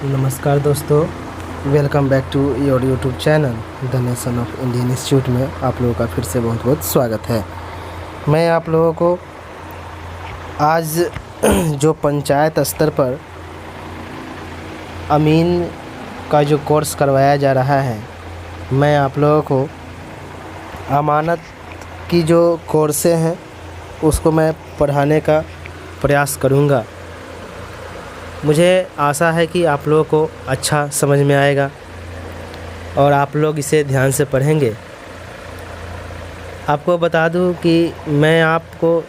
नमस्कार दोस्तों, welcome back to your YouTube channel the nation of Indian institute में आप लोगों का फिर से बहुत बहुत स्वागत है। मैं आप लोगों को आज जो पंचायत स्तर पर अमीन का जो कोर्स करवाया जा रहा है, मैं आप लोगों को अमानत की जो कोर्सें हैं उसको मैं पढ़ाने का प्रयास करूँगा। मुझे आशा है कि आप लोगों को अच्छा समझ में आएगा और आप लोग इसे ध्यान से पढ़ेंगे। आपको बता दूं कि मैं आपको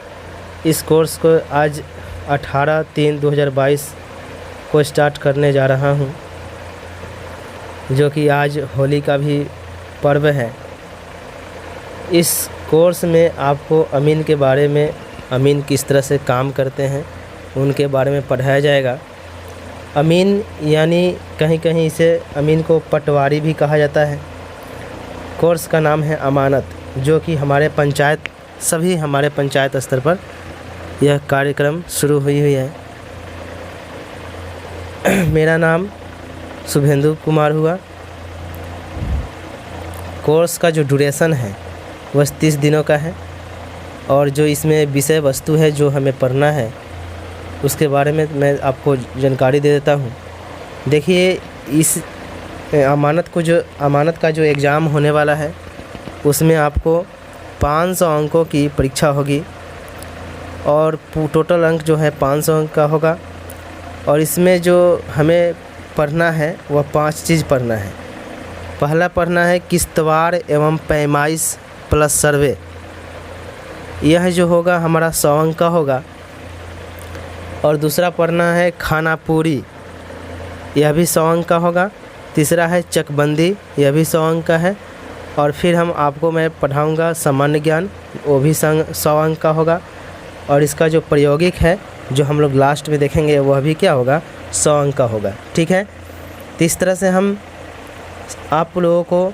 इस कोर्स को आज 18/3/2022 को स्टार्ट करने जा रहा हूं, जो कि आज होली का भी पर्व है। इस कोर्स में आपको अमीन के बारे में, अमीन किस तरह से काम करते हैं उनके बारे में पढ़ाया जाएगा। अमीन यानी कहीं कहीं इसे अमीन को पटवारी भी कहा जाता है। कोर्स का नाम है अमानत, जो कि हमारे पंचायत स्तर पर यह कार्यक्रम शुरू हुई है। मेरा नाम शुभेंदु कुमार हुआ। कोर्स का जो ड्यूरेशन है वह 30 दिनों का है और जो इसमें विषय वस्तु है जो हमें पढ़ना है उसके बारे में मैं आपको जानकारी दे देता हूँ। देखिए, इस अमानत का जो एग्ज़ाम होने वाला है उसमें आपको 500 अंकों की परीक्षा होगी और टोटल अंक जो है 500 अंक का होगा। और इसमें जो हमें पढ़ना है वह 5 चीज़ पढ़ना है। पहला पढ़ना है किश्तवाड़ एवं पैमाइश प्लस सर्वे। यह जो होगा हमारा 100 अंक का होगा। और दूसरा पढ़ना है खाना पूरी, यह भी 100 अंक का होगा। तीसरा है चकबंदी, यह भी 100 अंक का है। और फिर मैं पढ़ाऊंगा सामान्य ज्ञान, वो भी 100 अंक का होगा। और इसका जो प्रायोगिक है जो हम लोग लास्ट में देखेंगे वह भी क्या होगा, 100 अंक का होगा। ठीक है, तो इस तरह से हम आप लोगों को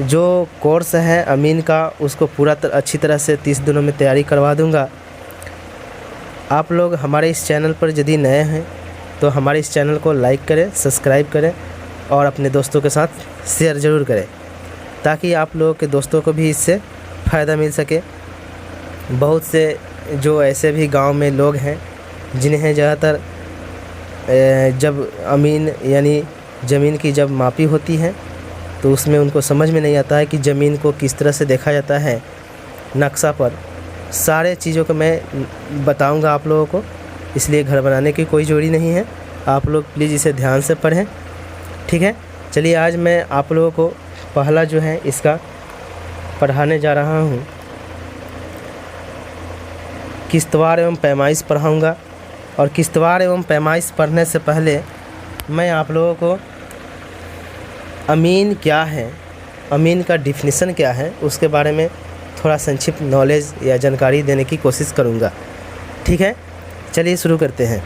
जो कोर्स है अमीन का उसको पूरा अच्छी तरह से 30 दिनों में तैयारी करवा दूंगा। आप लोग हमारे इस चैनल पर यदि नए हैं तो हमारे इस चैनल को लाइक करें, सब्सक्राइब करें और अपने दोस्तों के साथ शेयर ज़रूर करें, ताकि आप लोगों के दोस्तों को भी इससे फ़ायदा मिल सके। बहुत से जो ऐसे भी गांव में लोग हैं जिन्हें ज़्यादातर जब अमीन यानी ज़मीन की जब मापी होती है तो उसमें उनको समझ में नहीं आता है कि ज़मीन को किस तरह से देखा जाता है नक्शा पर। सारे चीज़ों को मैं बताऊंगा आप लोगों को, इसलिए घर बनाने की कोई ज़रूरी नहीं है। आप लोग प्लीज़ इसे ध्यान से पढ़ें। ठीक है, चलिए आज मैं आप लोगों को पहला जो है इसका पढ़ाने जा रहा हूँ। किश्तवाड़ एवं पैमाइश पढ़ाऊँगा। और किश्तवाड़ एवं पैमाइश पढ़ने से पहले मैं आप लोगों को अमीन क्या है, अमीन का डिफिनीसन क्या है, उसके बारे में थोड़ा संक्षिप्त नॉलेज या जानकारी देने की कोशिश करूँगा। ठीक है, चलिए शुरू करते हैं।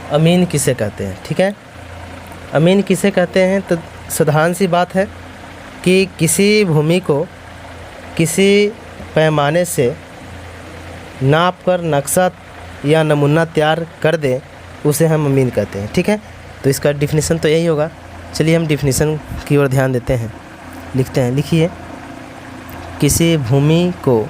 अमीन किसे कहते हैं? ठीक है, अमीन किसे कहते हैं तो साधारण सी बात है कि किसी भूमि को किसी पैमाने से नाप कर नक्शा या नमूना तैयार कर दे, उसे हम अमीन कहते हैं। ठीक है, तो इसका डिफिनीसन तो यही होगा। चलिए हम डिफिनीसन की ओर ध्यान देते हैं, लिखते हैं। लिखिए, किसी भूमि को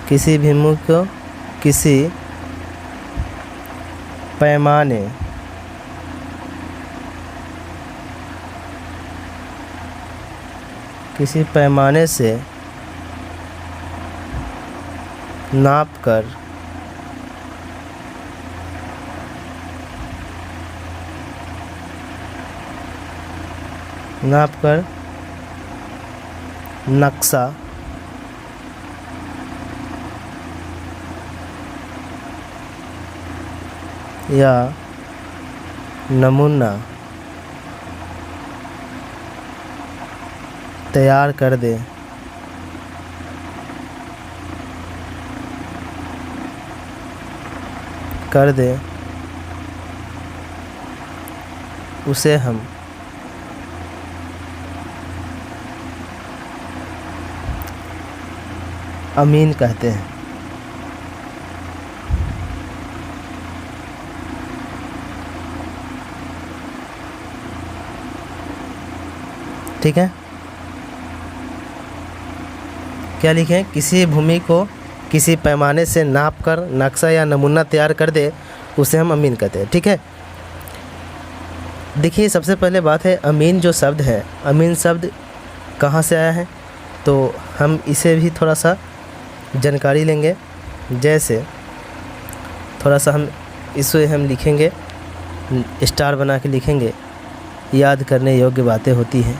किसी भूमि को किसी पैमाने किसी पैमाने से नापकर नक्शा या नमूना तैयार कर दे उसे हम अमीन कहते हैं। ठीक है, क्या लिखें? किसी भूमि को किसी पैमाने से नापकर नक्शा या नमूना तैयार कर दे उसे हम अमीन कहते हैं। ठीक है, देखिए सबसे पहले बात है अमीन जो शब्द है, अमीन शब्द कहाँ से आया है, तो हम इसे भी थोड़ा सा जानकारी लेंगे। जैसे थोड़ा सा हम इसे हम लिखेंगे, स्टार बना के लिखेंगे, याद करने योग्य बातें होती हैं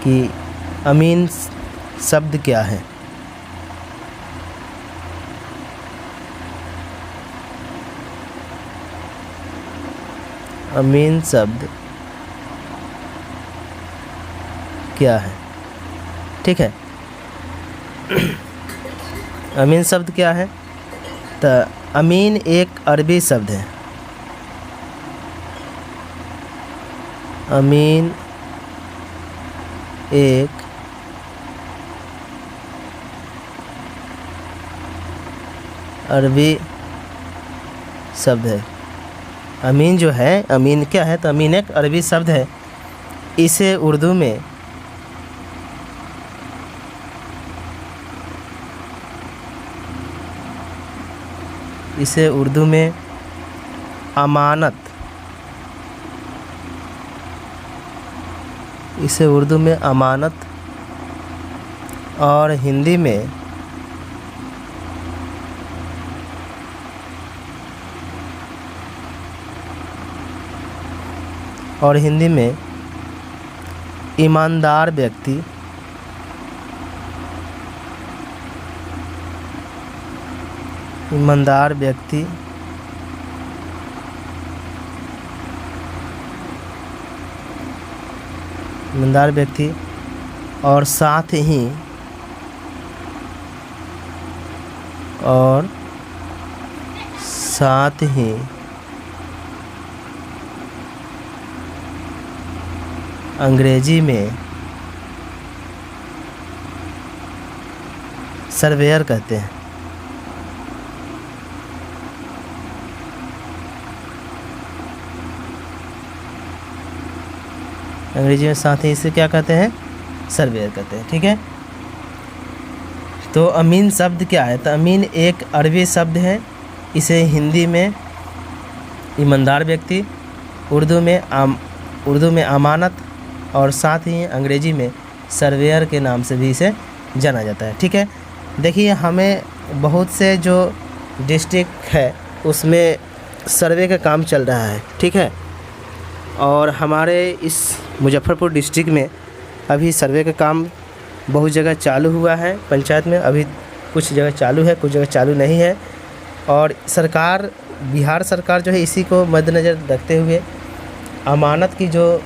कि अमीन शब्द क्या है। अमीन शब्द क्या है? ठीक है, अमीन शब्द क्या है? तो अमीन एक अरबी शब्द है। अमीन एक अरबी शब्द है। अमीन जो है, अमीन क्या है? तो अमीन एक अरबी शब्द है। इसे उर्दू में अमानत, इसे उर्दू में अमानत और हिंदी में ईमानदार व्यक्ति, ईमानदार व्यक्ति और साथ ही अंग्रेजी में सर्वेयर कहते हैं। अंग्रेजी में साथ ही इसे क्या कहते हैं? सर्वेयर कहते हैं। ठीक है, तो अमीन शब्द क्या है? तो अमीन एक अरबी शब्द है। इसे हिंदी में ईमानदार व्यक्ति, उर्दू में अमानत और साथ ही अंग्रेजी में सर्वेयर के नाम से भी इसे जाना जाता है। ठीक है, देखिए हमें बहुत से जो डिस्ट्रिक्ट है उसमें सर्वे का काम चल रहा है। ठीक है, और हमारे इस मुजफ्फरपुर डिस्ट्रिक्ट में अभी सर्वे का काम बहुत जगह चालू हुआ है। पंचायत में अभी कुछ जगह चालू है, कुछ जगह चालू नहीं है। और सरकार, बिहार सरकार जो है इसी को मद्देनज़र रखते हुए अमानत की जो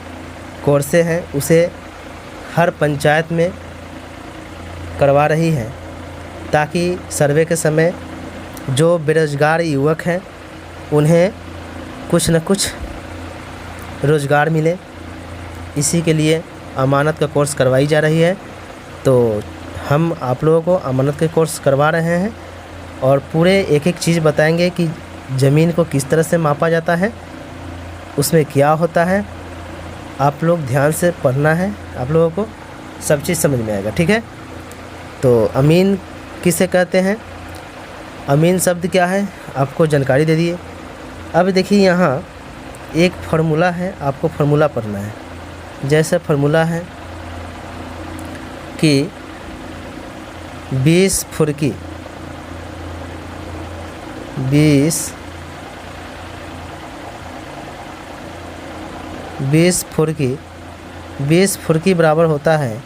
कोर्सें हैं उसे हर पंचायत में करवा रही है, ताकि सर्वे के समय जो बेरोज़गार युवक हैं उन्हें कुछ न कुछ रोज़गार मिले। इसी के लिए अमानत का कोर्स करवाई जा रही है। तो हम आप लोगों को अमानत के कोर्स करवा रहे हैं और पूरे एक एक चीज़ बताएंगे कि ज़मीन को किस तरह से मापा जाता है, उसमें क्या होता है। आप लोग ध्यान से पढ़ना है, आप लोगों को सब चीज़ समझ में आएगा। ठीक है, तो अमीन किसे कहते हैं, अमीन शब्द क्या है आपको जानकारी दे दिए। अब देखिए यहाँ एक फार्मूला है, आपको फार्मूला पढ़ना है। जैसे फार्मूला है कि 20 फुर्की 20 फुर्की बराबर होता है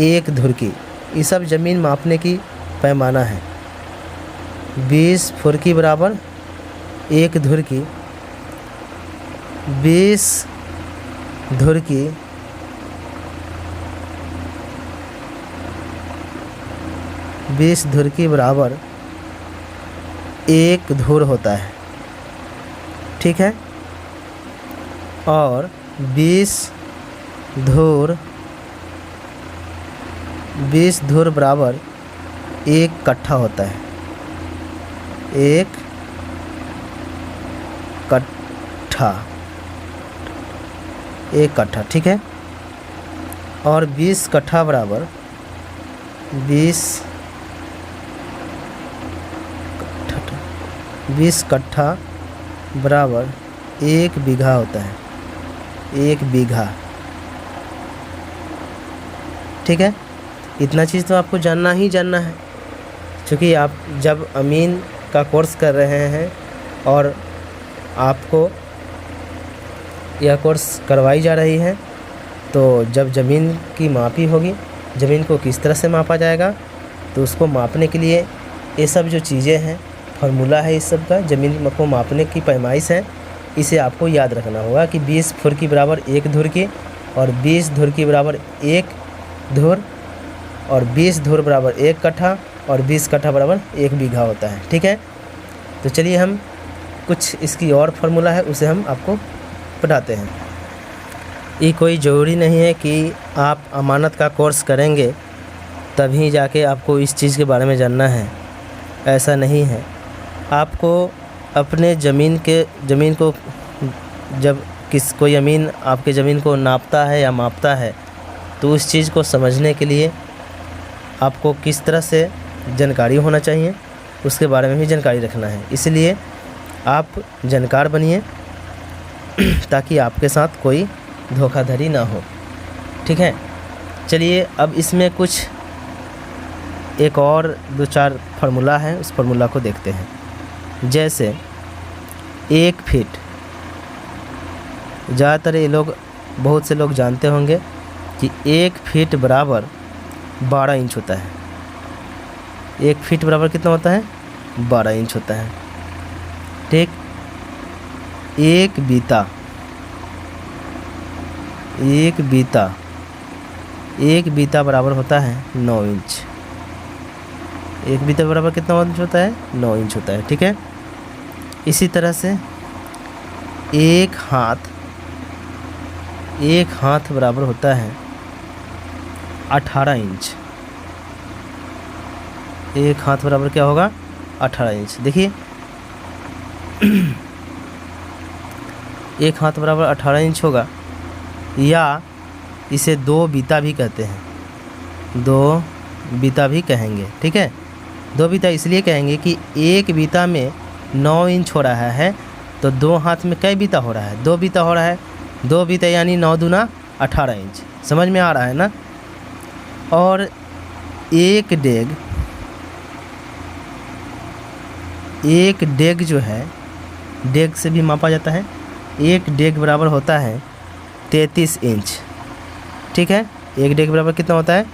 1 धुरकी। ये सब ज़मीन मापने की पैमाना है। 20 फुर्की बराबर 1 धुरकी, 20 धुरकी 20 धुरकी बराबर 1 धुर होता है, ठीक है। और 20 धुर बराबर 1 कट्ठा होता है, 1 कट्ठा, ठीक है। और 20 कट्ठा बराबर 20 कट्ठा बराबर 1 बीघा होता है, 1 बीघा, ठीक है। इतना चीज़ तो आपको जानना ही जानना है, क्योंकि आप जब अमीन का कोर्स कर रहे हैं और आपको यह कोर्स करवाई जा रही है, तो जब ज़मीन की मापी होगी, ज़मीन को किस तरह से मापा जाएगा, तो उसको मापने के लिए ये सब जो चीज़ें हैं, फार्मूला है इस सब का, ज़मीन को मापने की पैमाइश है, इसे आपको याद रखना होगा कि 20 फुर्की बराबर 1 धुर की, और 20 धुर की बराबर 1 धुर, और 20 धुर बराबर 1 कट्ठा, और 20 कट्ठा बराबर 1 बीघा होता है, ठीक है। तो चलिए हम कुछ इसकी और फार्मूला है उसे हम आपको बताते हैं। ये कोई ज़रूरी नहीं है कि आप अमानत का कोर्स करेंगे तभी जाके आपको इस चीज़ के बारे में जानना है, ऐसा नहीं है। आपको अपने ज़मीन को जब कोई अमीन आपके ज़मीन को नापता है या मापता है, तो उस चीज़ को समझने के लिए आपको किस तरह से जानकारी होना चाहिए, उसके बारे में भी जानकारी रखना है। इसलिए आप जानकार बनिए ताकि आपके साथ कोई धोखाधड़ी ना हो, ठीक है। चलिए अब इसमें कुछ एक और 2-4 फार्मूला है, उस फार्मूला को देखते हैं। जैसे 1 फीट, ज़्यादातर ये लोग, बहुत से लोग जानते होंगे कि 1 फीट बराबर 12 इंच होता है। 1 फीट बराबर कितना होता है? 12 इंच होता है, ठीक। एक बीता बराबर होता है 9 इंच। 1 बीता बराबर कितना इंच होता है? 9 इंच होता है, ठीक है। इसी तरह से एक हाथ बराबर होता है 18 इंच। एक हाथ बराबर क्या होगा? 18 इंच। देखिए एक हाथ बराबर 18 इंच होगा, या इसे 2 बीता भी कहते हैं, 2 बीता भी कहेंगे, ठीक है। 2 बीता इसलिए कहेंगे कि एक बीता में 9 इंच हो रहा है, तो 2 हाथ में कई बीता हो रहा है? 2 बीता हो रहा है। 2 बीता यानी 9 दूना 18 इंच। समझ में आ रहा है ना। और एक डेग जो है, डेग से भी मापा जाता है। एक डेग बराबर होता है 33 इंच, ठीक है। एक डेग बराबर कितना होता है?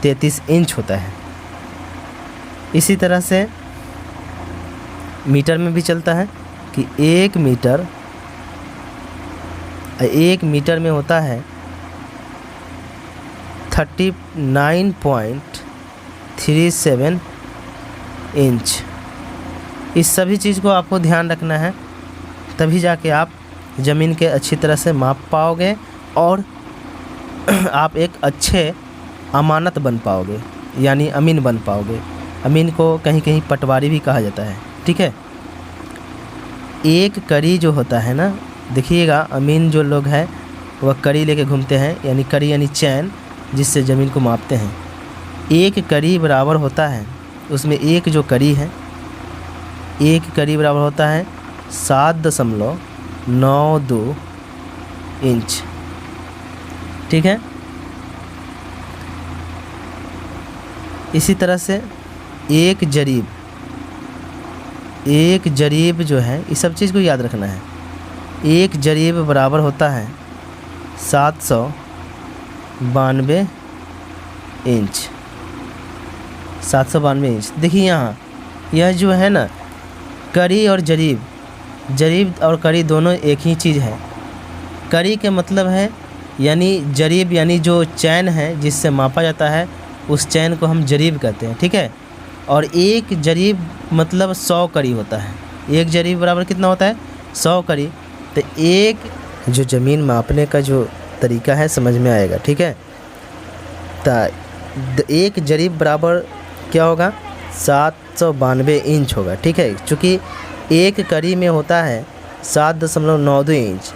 33 इंच होता है। इसी तरह से मीटर में भी चलता है कि 1 मीटर में होता है 39.37 इंच। इस सभी चीज़ को आपको ध्यान रखना है, तभी जाके आप ज़मीन के अच्छी तरह से माप पाओगे और आप एक अच्छे अमानत बन पाओगे, यानी अमीन बन पाओगे। अमीन को कहीं कहीं पटवारी भी कहा जाता है, ठीक है। एक कड़ी जो होता है ना, देखिएगा अमीन जो लोग हैं वह कड़ी लेके घूमते हैं, यानी कड़ी यानी चैन, जिससे ज़मीन को मापते हैं। एक कड़ी बराबर होता है, उसमें एक जो कड़ी है, एक कड़ी बराबर होता है 7.92 इंच। ठीक है। इसी तरह से एक जरीब जो है, इस सब चीज़ को याद रखना है। एक जरीब बराबर होता है 792 इंच। 792 इंच। देखिए यहाँ यह जो है ना, कड़ी और जरीब और कड़ी दोनों एक ही चीज़ है। कड़ी के मतलब है यानी जरीब, यानी जो चैन है जिससे मापा जाता है उस चैन को हम जरीब कहते हैं। ठीक है। और एक जरीब मतलब 100 कड़ी होता है। एक जरीब बराबर कितना होता है? 100 कड़ी। तो एक जो ज़मीन मापने का जो तरीका है समझ में आएगा। ठीक है। तो एक जरीब बराबर क्या होगा? 792 इंच होगा। ठीक है। चूँकि एक कड़ी में होता है 7.92 इंच,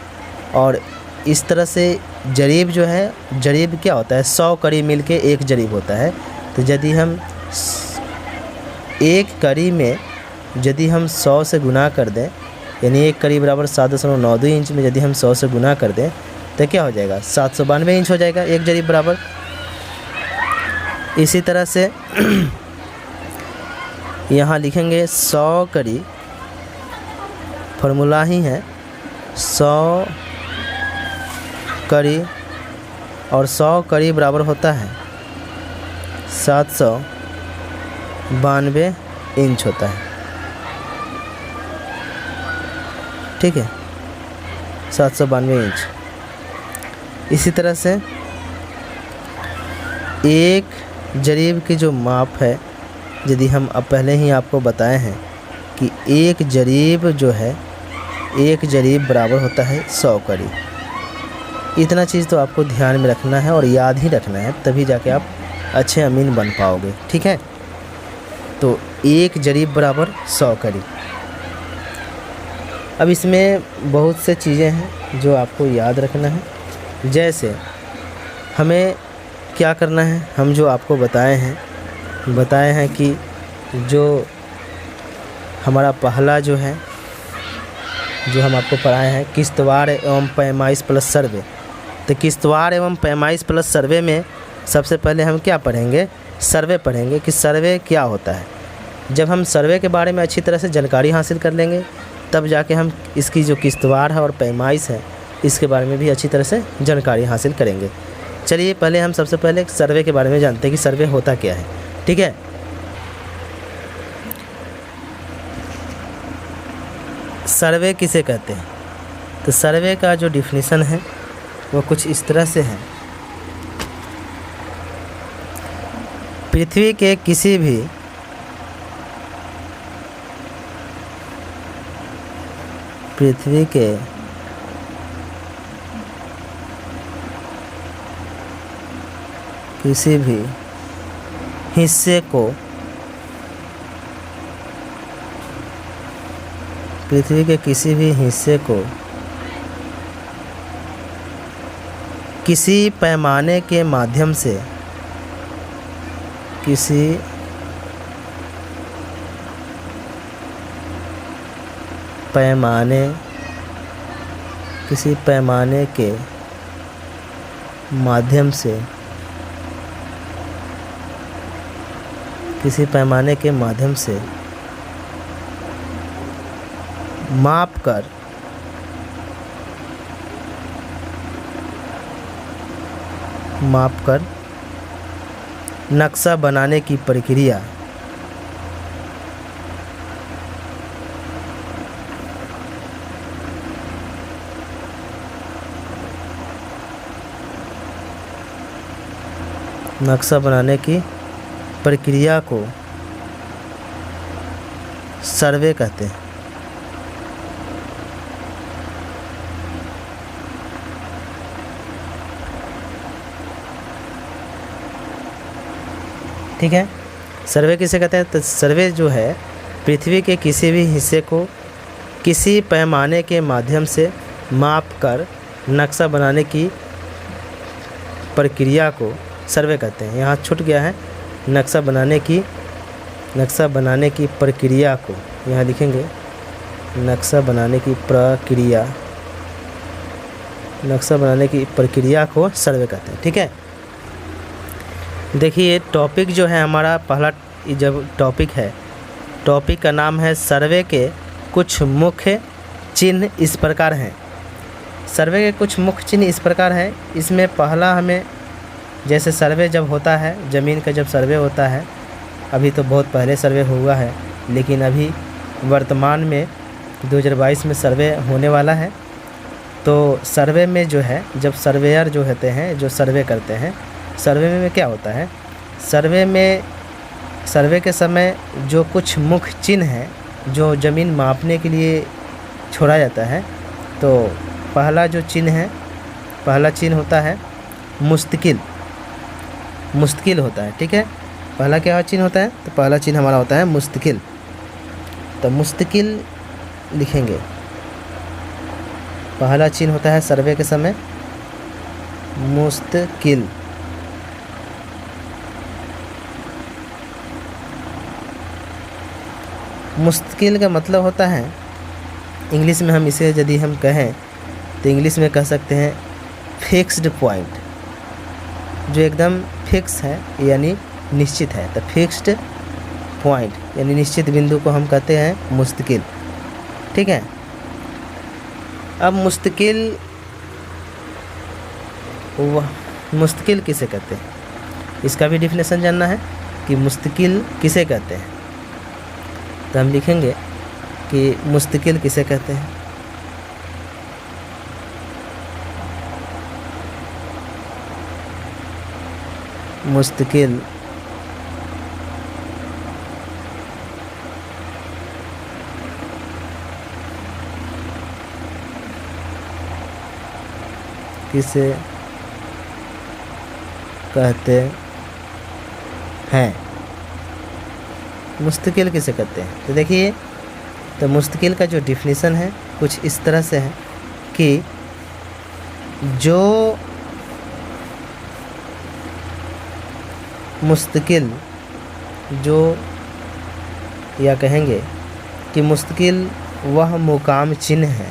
और इस तरह से जरीब जो है, जरीब क्या होता है? 100 कड़ी मिलके एक जरीब होता है। तो यदि हम एक कड़ी में यदि हम 100 से गुना कर दें, यानी एक कड़ी बराबर 7.92 इंच में यदि हम 100 से गुना कर दें तो क्या हो जाएगा? 792 इंच हो जाएगा एक जरीब बराबर। इसी तरह से यहाँ लिखेंगे 100 कड़ी, फार्मूला ही है 100 कड़ी, और 100 कड़ी बराबर होता है 792 इंच होता है। ठीक है। 792 इंच। इसी तरह से एक जरीब की जो माप है, यदि हम अब पहले ही आपको बताए हैं कि एक जरीब जो है, एक जरीब बराबर होता है 100 कड़ी। इतना चीज़ तो आपको ध्यान में रखना है और याद ही रखना है, तभी जाके आप अच्छे अमीन बन पाओगे। ठीक है। तो एक जरीब बराबर 100 कड़ी। अब इसमें बहुत से चीज़ें हैं जो आपको याद रखना है। जैसे हमें क्या करना है, हम जो आपको बताए हैं कि जो हमारा पहला जो है, जो हम आपको पढ़ाए हैं किश्तवाड़ एवं पैमाइश प्लस सर्वे। तो किश्तवाड़ एवं पैमाइश प्लस सर्वे में सबसे पहले हम क्या पढ़ेंगे? सर्वे पढ़ेंगे कि सर्वे क्या होता है। जब हम सर्वे के बारे में अच्छी तरह से जानकारी हासिल कर लेंगे तब जाके हम इसकी जो किश्तवाड़ है और पैमाइश है इसके बारे में भी अच्छी तरह से जानकारी हासिल करेंगे। चलिए पहले हम सबसे पहले सर्वे के बारे में जानते हैं कि सर्वे होता क्या है। ठीक है। सर्वे किसे कहते हैं? तो सर्वे का जो डिफिनीशन है वो कुछ इस तरह से है। पृथ्वी के किसी भी हिस्से को, पृथ्वी के किसी भी हिस्से को किसी पैमाने के माध्यम से, किसी पैमाने के माध्यम से, किसी पैमाने के माध्यम से माप कर नक्शा बनाने की प्रक्रिया को सर्वे कहते हैं। ठीक है। सर्वे किसे कहते हैं? तो सर्वे जो है पृथ्वी के किसी भी हिस्से को किसी पैमाने के माध्यम से माप कर नक्शा बनाने की प्रक्रिया को सर्वे कहते हैं। यहाँ छूट गया है नक्शा बनाने की प्रक्रिया को, यहाँ लिखेंगे नक्शा बनाने की प्रक्रिया को सर्वे कहते हैं। ठीक है, देखिए टॉपिक जो है हमारा पहला, जब टॉपिक का नाम है सर्वे के कुछ मुख्य चिन्ह इस प्रकार हैं। सर्वे के कुछ मुख्य चिन्ह इस प्रकार हैं। इसमें पहला हमें, जैसे सर्वे जब होता है, ज़मीन का जब सर्वे होता है, अभी तो बहुत पहले सर्वे हुआ है, लेकिन अभी वर्तमान में 2022 में सर्वे होने वाला है। तो सर्वे में जो है, जब सर्वेयर जो होते हैं, जो सर्वे करते हैं, सर्वे में क्या होता है, सर्वे के समय जो कुछ मुख्य चिन्ह हैं जो ज़मीन मापने के लिए छोड़ा जाता है। तो पहला चिन्ह होता है मुस्तकिल होता है। ठीक है, पहला क्या चिन्ह होता है, तो पहला चिन्ह हमारा होता है मुस्तकिल। तो मुस्तकिल लिखेंगे, पहला चिन्ह होता है सर्वे के समय मुस्तकिल। मुस्तकिल का मतलब होता है, इंग्लिश में हम इसे यदि हम कहें तो इंग्लिश में कह सकते हैं फिक्स्ड पॉइंट, जो एकदम फिक्स है यानी निश्चित है। तो फिक्स्ड पॉइंट यानी निश्चित बिंदु को हम कहते हैं मुस्तकिल। ठीक है, अब मुस्तकिल किसे कहते हैं, इसका भी डिफिनेशन जानना है कि मुस्तकिल किसे कहते हैं। तो हम लिखेंगे कि मुस्तकिल किसे कहते हैं। मुस्तकिल किसे कहते हैं, मुस्तकिल किसे कहते हैं। तो देखिए, तो मुस्तकिल का जो डिफिनीशन है कुछ इस तरह से है कि जो मुस्तकिल जो, या कहेंगे कि मुस्तकिल वह मुकाम चिन्ह है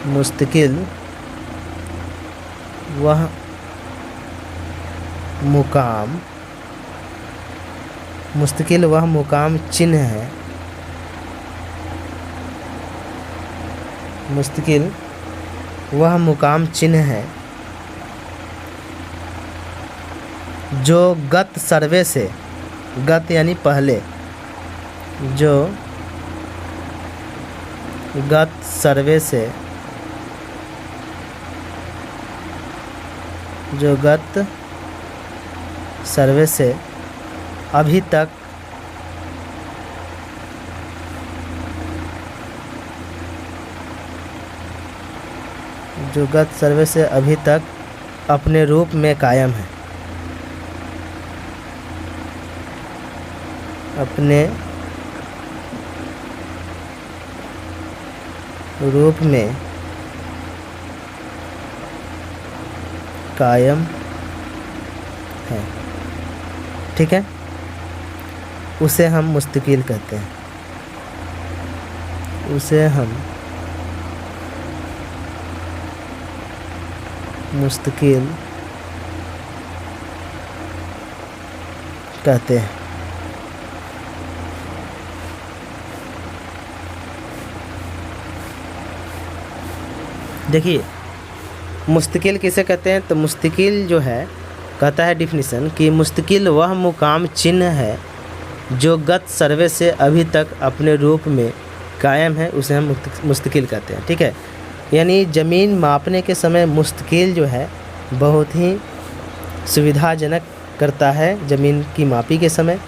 मुस्तकिल वह मुकाम चिन्ह है। मुस्तकिल वह मुकाम चिन्ह है जो गत सर्वे से, गत यानी पहले, जो गत सर्वे से अभी तक अपने रूप में कायम है, अपने रूप में कायम है। ठीक है, उसे हम मुस्तकिल कहते हैं, उसे हम मुस्तकिल कहते हैं। देखिए, मुस्तकिल किसे कहते हैं, तो मुस्तकिल जो है, कहता है डिफिनीशन कि मुस्तकिल वह मुकाम चिन्ह है जो गत सर्वे से अभी तक अपने रूप में कायम है, उसे हम मुस्तकिल कहते हैं। ठीक है, यानी ज़मीन मापने के समय मुस्तकिल जो है बहुत ही सुविधाजनक करता है। ज़मीन की मापी के समय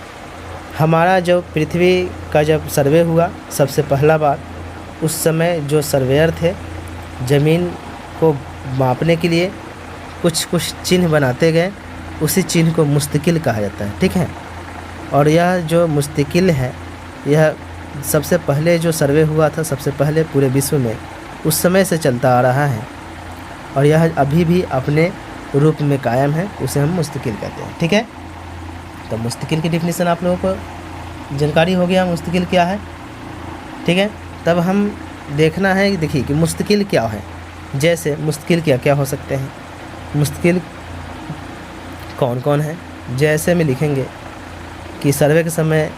हमारा जो पृथ्वी का जब सर्वे हुआ सबसे पहला बार, उस समय जो सर्वेयर थे ज़मीन को मापने के लिए कुछ चिन्ह बनाते गए, उसी चिन्ह को मुस्तकिल कहा जाता है। ठीक है, और यह जो मुस्तकिल है, यह सबसे पहले जो सर्वे हुआ था, सबसे पहले पूरे विश्व में, उस समय से चलता आ रहा है और यह अभी भी अपने रूप में कायम है, उसे हम मुस्तकिल कहते हैं। ठीक है, तो मुस्तकिल की डिफिनीसन आप लोगों को जानकारी हो गया मुस्तकिल क्या है, ठीक है। तब हम देखना है, देखिए कि मुस्तकिल क्या है। जैसे मुस्तकिल क्या क्या हो सकते हैं, मुस्तकिल कौन कौन है। जैसे में लिखेंगे कि सर्वे के समय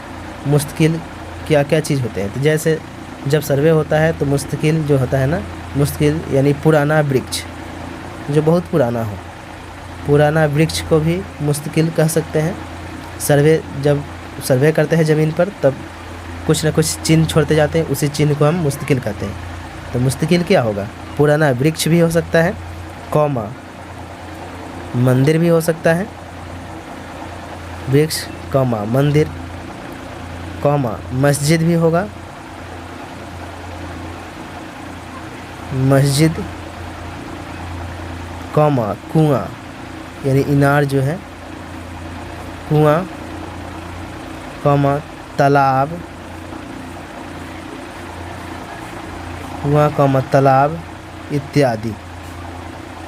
मुस्तकिल क्या क्या चीज़ होते हैं। तो जैसे जब सर्वे होता है तो मुस्तकिल जो होता है ना, मुस्तकिल यानी पुराना वृक्ष जो बहुत पुराना हो, पुराना वृक्ष को भी मुस्तकिल कह सकते हैं। सर्वे जब सर्वे करते हैं ज़मीन पर तब कुछ ना कुछ चिन्ह छोड़ते जाते हैं, उसी चिन्ह को हम मुस्तकिल कहते हैं। तो मुस्तकिल क्या होगा, पुराना वृक्ष भी हो सकता है, कौमा मंदिर भी हो सकता है, वृक्ष कौमा मंदिर, कौमा मस्जिद भी होगा, मस्जिद कौमा कुआं यानी इनार जो है, कुआं कौमा तालाब, कुआं कौमा तालाब इत्यादि।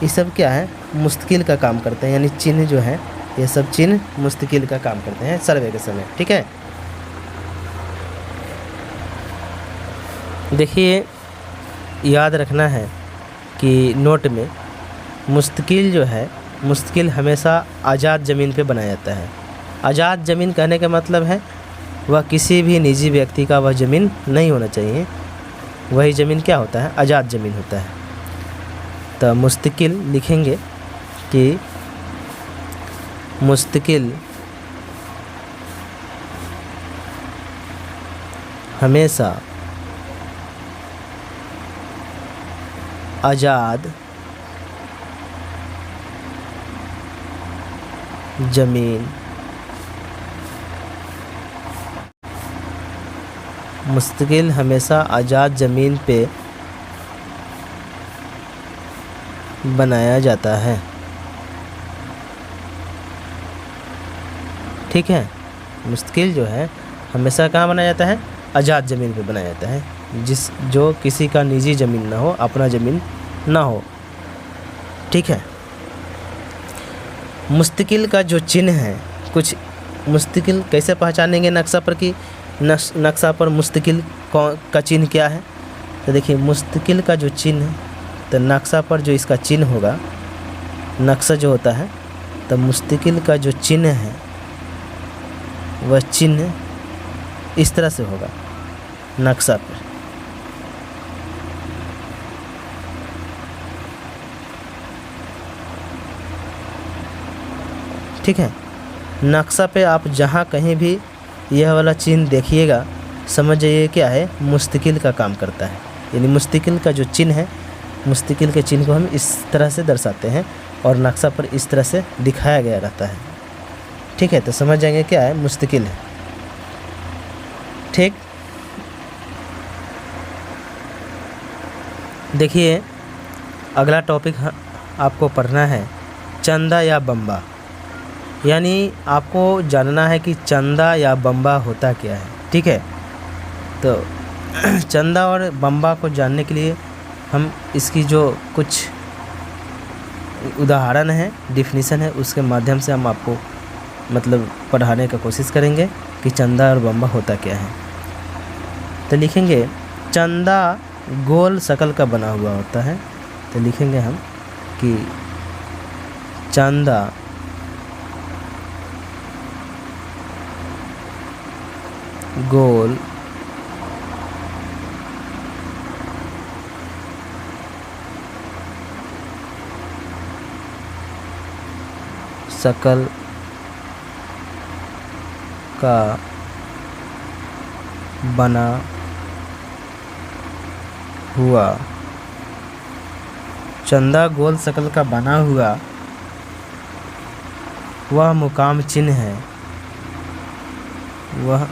ये सब क्या है, मुस्तकिल का काम करते हैं, यानी चिन्ह जो है ये सब चिन्ह मुस्तकिल का काम करते हैं सर्वे के समय, ठीक है। देखिए याद रखना है कि नोट में मुस्तकिल जो है, मुस्तकिल हमेशा आज़ाद ज़मीन पे बनाया जाता है। आज़ाद ज़मीन कहने का मतलब है वह किसी भी निजी व्यक्ति का वह ज़मीन नहीं होना चाहिए, वही ज़मीन क्या होता है, आज़ाद ज़मीन होता है। तो मुस्तकिल लिखेंगे कि मुस्तकिल हमेशा आज़ाद ज़मीन, मुस्तकिल हमेशा आज़ाद ज़मीन पे बनाया जाता है, ठीक है। मुस्तकिल जो है हमेशा कहाँ बनाया जाता है, आज़ाद ज़मीन पे बनाया जाता है, जो किसी का निजी ज़मीन ना हो, अपना ज़मीन ना हो, ठीक है। मुस्तकिल का जो चिन्ह है, कुछ मुस्तकिल कैसे पहचानेंगे नक्शा पर कि नक्शा पर मुस्तकिल का चिन्ह क्या है। तो देखिए मुस्तकिल का जो चिन्ह, तो नक्शा पर जो इसका चिन्ह होगा, नक्शा जो होता है, तो मुस्तकिल का जो चिन्ह है वह चिन्ह इस तरह से होगा नक्शा पर, ठीक है। नक्शा पे आप जहाँ कहीं भी यह वाला चिन्ह देखिएगा, समझ जाइए क्या है, मुस्तकिल का काम करता है। यानी मुस्तकिल का जो चिन्ह है, मुस्तकिल के चिन्ह को हम इस तरह से दर्शाते हैं और नक्शा पर इस तरह से दिखाया गया रहता है, ठीक है। तो समझ जाएंगे क्या है, मुस्तकिल है, ठीक। देखिए अगला टॉपिक आपको पढ़ना है चंदा या बम्बा, यानी आपको जानना है कि चंदा या बम्बा होता क्या है, ठीक है। तो चंदा और बम्बा को जानने के लिए हम इसकी जो कुछ उदाहरण है, डिफिनीसन है, उसके माध्यम से हम आपको मतलब पढ़ाने का कोशिश करेंगे कि चंदा और बम्बा होता क्या है। तो लिखेंगे चंदा गोल शक्ल का बना हुआ होता है। तो लिखेंगे हम कि चंदा गोल शक्ल का बना हुआ, चंदा गोल शक्ल का बना हुआ वह मुकाम चिन्ह है, वह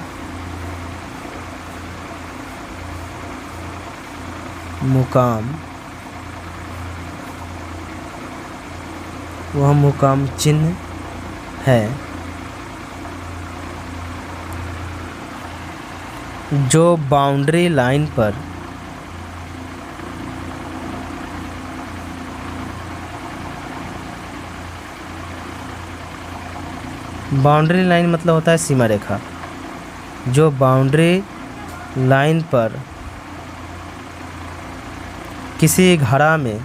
मुकाम चिन्ह है जो बाउंड्री लाइन पर बाउंड्री लाइन मतलब होता है सीमा रेखा। जो बाउंड्री लाइन पर किसी घड़ा में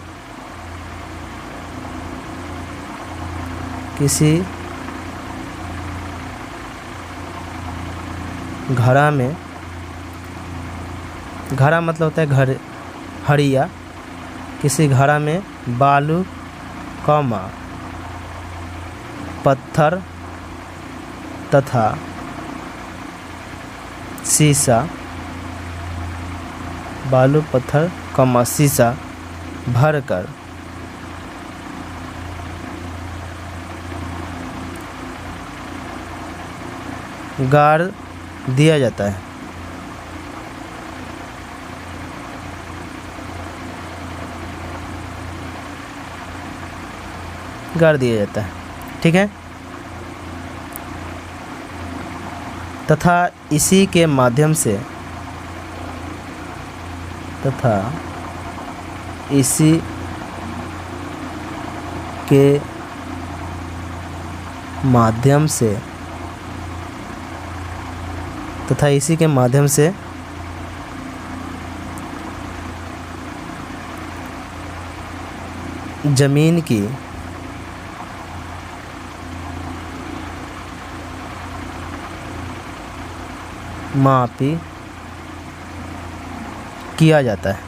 घड़ा मतलब होता है घर, हड़िया, किसी घड़ा में बालू, पत्थर तथा शीशा, बालू, पत्थर, शीशा भरकर गाड़ दिया जाता है। ठीक है। तथा इसी के माध्यम से जमीन की मापी किया जाता है।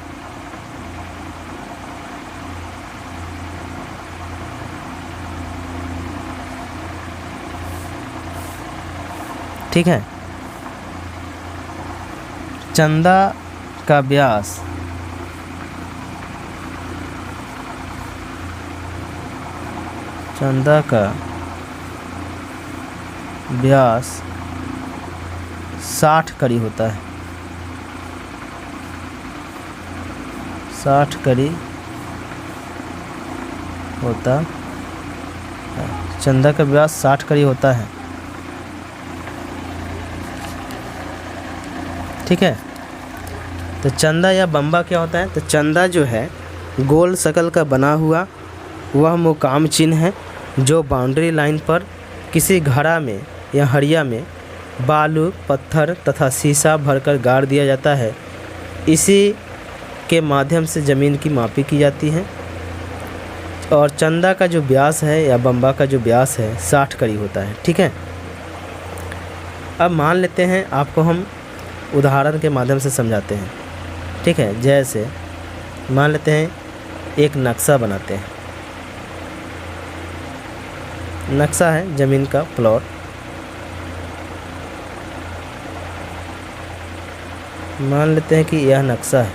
ठीक है। चंदा का व्यास चंदा का व्यास 60 कड़ी होता है। 60 कड़ी होता है। चंदा का व्यास 60 कड़ी होता है। ठीक है। तो चंदा या बम्बा क्या होता है? तो चंदा जो है गोल शकल का बना हुआ वह मुकाम चिन्ह है जो बाउंड्री लाइन पर किसी घड़ा में या हड़िया में बालू, पत्थर तथा शीशा भरकर गाड़ दिया जाता है। इसी के माध्यम से ज़मीन की मापी की जाती है। और चंदा का जो व्यास है या बम्बा का जो व्यास है 60 कड़ी होता है। ठीक है। अब मान लेते हैं, आपको हम उदाहरण के माध्यम से समझाते हैं। ठीक है। जैसे मान लेते हैं एक नक्शा बनाते हैं। नक्शा है ज़मीन का प्लॉट। मान लेते हैं कि यह नक्शा है।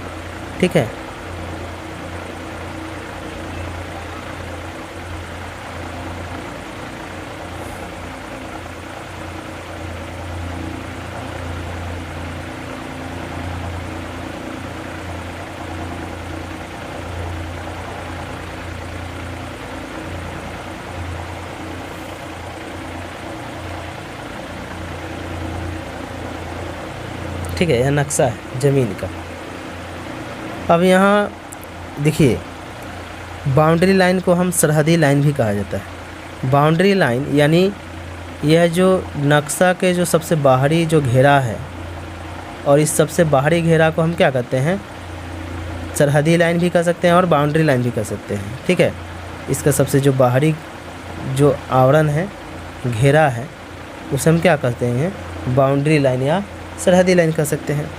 ठीक है। ठीक है। यह नक्शा है ज़मीन का। अब यहाँ देखिए, बाउंड्री लाइन को हम सरहदी लाइन भी कहा जाता है। बाउंड्री लाइन यानी यह जो नक्शा के जो सबसे बाहरी जो घेरा है, और इस सबसे बाहरी घेरा को हम क्या कहते हैं? सरहदी लाइन भी कह सकते हैं और बाउंड्री लाइन भी कह सकते हैं। ठीक है। इसका सबसे जो बाहरी जो आवरण है, घेरा है, उसे हम क्या कहते हैं? बाउंड्री लाइन या सरहदी लाइन कह सकते हैं।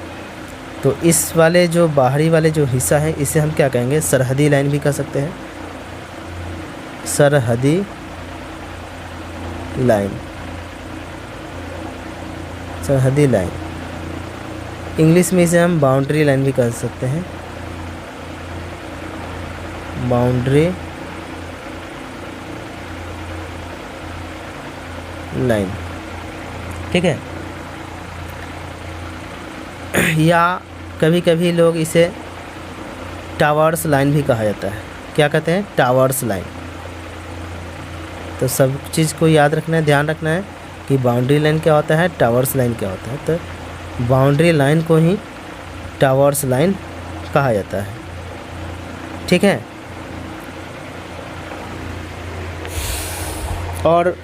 तो इस वाले जो बाहरी वाले जो हिस्सा है इसे हम क्या कहेंगे? सरहदी लाइन भी कह सकते हैं। सरहदी लाइन, सरहदी लाइन। इंग्लिश में इसे हम बाउंड्री लाइन भी कह सकते हैं। Boundary line. ठीक है। या कभी कभी लोग इसे टावर्स लाइन भी कहा जाता है। क्या कहते हैं? Towers line. तो सब चीज़ को याद रखना है, ध्यान रखना है कि बाउंड्री लाइन क्या होता है, टावर्स लाइन क्या होता है। तो बाउंड्री लाइन को ही टावर्स लाइन कहा जाता है। ठीक है। और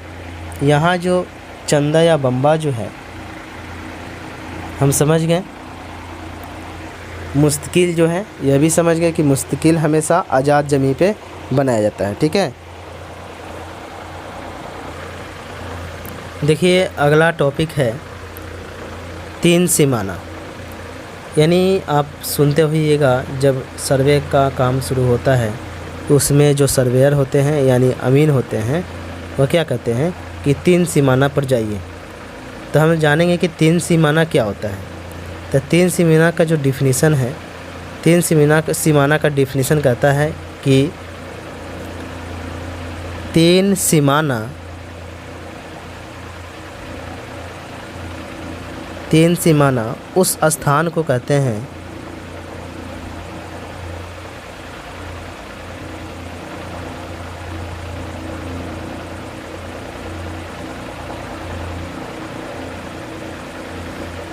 यहाँ जो चंदा या बम्बा जो है, हम समझ गए। मुस्तकिल जो है यह भी समझ गए कि मुस्तकिल हमेशा आज़ाद ज़मीन पे बनाया जाता है। ठीक है, देखिए अगला टॉपिक है तीन सीमाना। यानी आप सुनते होइएगा जब सर्वे का काम शुरू होता है तो उसमें जो सर्वेयर होते हैं यानी अमीन होते हैं वह क्या कहते हैं कि तीन सीमाना पर जाइए। तो हम जानेंगे कि तीन सीमाना क्या होता है। तो तीन सीमाना का जो डिफिनीसन है, तीन सीमाना का डिफिनीसन कहता है कि तीन सीमाना उस स्थान को कहते हैं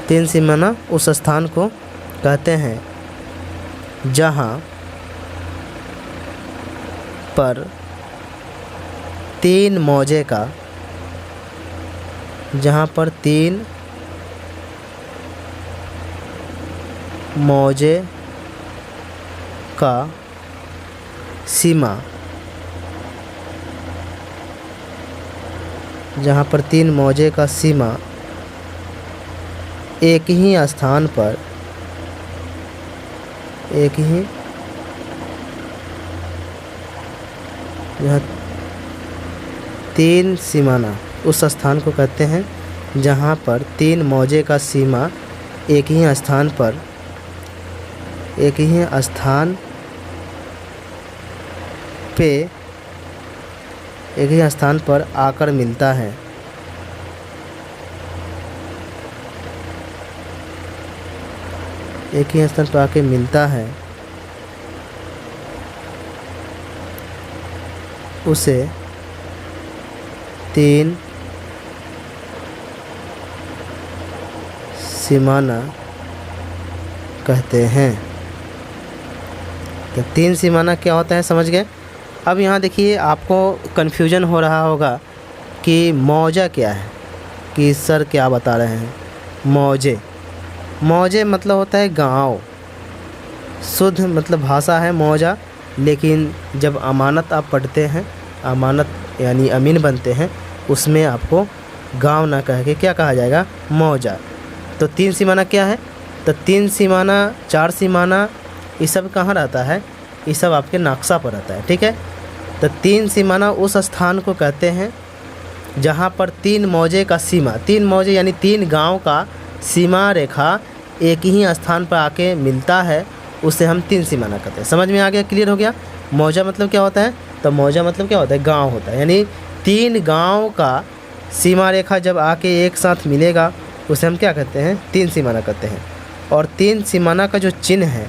तीन सीमाना उस स्थान को कहते हैं जहाँ पर तीन मौजे का सीमा, जहाँ पर तीन मौजे का सीमा एक ही स्थान पर, जहाँ तीन सीमाना उस स्थान को कहते हैं जहाँ पर तीन मौजे का सीमा एक ही स्थान पर आकर मिलता है। एक ही स्थान पर आके मिलता है, उसे तीन सीमाना कहते हैं। तो तीन सीमाना क्या होता है समझ गए। अब यहाँ देखिए आपको कन्फ्यूजन हो रहा होगा कि मौजा क्या है, कि सर क्या बता रहे हैं। मौजे मतलब होता है गांव, शुद्ध मतलब भाषा है मौजा। लेकिन जब अमानत आप पढ़ते हैं, अमानत यानी अमीन बनते हैं, उसमें आपको गांव ना कह के क्या कहा जाएगा, मौजा। तो तीन सीमाना क्या है, तो तीन सीमाना, चार सीमाना, ये सब कहाँ रहता है, ये सब आपके नक्शा पर रहता है। ठीक है, तो तीन सीमाना उस स्थान को कहते हैं जहाँ पर तीन मौजे का सीमा, तीन मौजे यानी तीन गांव का सीमा रेखा एक ही स्थान पर आके मिलता है, उसे हम तीन सीमाना कहते हैं। समझ में आ गया, क्लियर हो गया। मौजा मतलब क्या होता है, तो मौजा मतलब क्या होता है, गांव होता है। यानी तीन गांव का सीमा रेखा जब आके एक साथ मिलेगा उसे हम क्या कहते हैं, तीन सीमाना कहते हैं। और तीन सीमाना का जो चिन्ह है,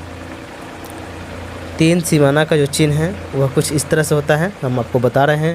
तीन सीमाना का जो चिन्ह है वह कुछ इस तरह से होता है, हम आपको बता रहे हैं।